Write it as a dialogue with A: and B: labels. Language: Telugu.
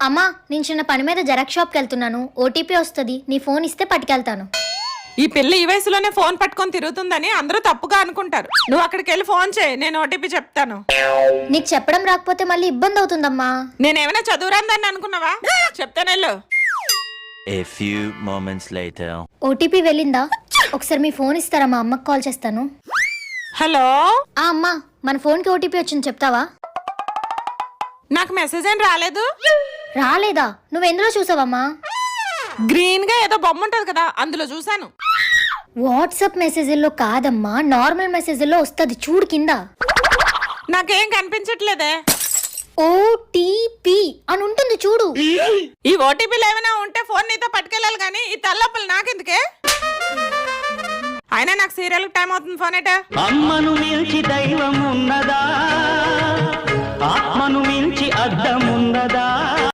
A: అమ్మా నేను చిన్న పని మీద జెరాక్స్ షాప్కి వెళ్తున్నాను. ఓటీపీ వస్తుంది, నీ ఫోన్ ఇస్తే పట్టుకెళ్తాను.
B: ఈ పిల్ల ఈ వయసులోనే ఫోన్ పట్టుకొని తిరుగుతుందని అందరూ తప్పుగా అనుకుంటారు. నువ్వు అక్కడికి వెళ్ళి ఫోన్ చేయి, నేను ఓటీపీ చెప్తాను.
A: నీకు చెప్పడం రాకపోతే మళ్ళీ ఇబ్బంది అవుతుందమ్మా.
B: నేనేమైనా చదువురాందని అనుకున్నావా? చెప్తానెళ్ళు.
C: A few moments later.
A: OTP వెళ్ళిందా? ఒకసారి మీ ఫోన్ ఇస్తారా, మా అమ్మకి కాల్ చేస్తాను.
B: హలో
A: అమ్మా, మన ఫోన్కి ఓటీపీ వచ్చింది, చెప్తావా?
B: నాకు మెసేజ్ ఏం రాలేదు.
A: రాలేదా? నువ్వు ఎందులో చూసావమ్మా?
B: గ్రీన్ గా ఏదో బొమ్మ ఉంటది కదా, అందులో చూసాను.
A: వాట్సాప్ మెసేజ్లో కాదమ్మా, నార్మల్ మెసేజ్లో వస్తుంది, చూడు కింద.
B: నాకేం కనిపించట్లేదే.
A: ఓటీపీ అని ఉంటుంది, చూడు.
B: ఈ ఓటీపీలు ఏమైనా ఉంటే ఫోన్ నీతో పట్టుకెళ్ళాలి కానీ ఈ తల్లప్పులు నాకెందుకే? అయినా నాకు సీరియల్ టైం అవుతుంది, ఫోన్ ఏటా?
D: అమ్మను మించి దైవం ఉన్నదా, ఆత్మను మించి అద్దం ఉన్నదా?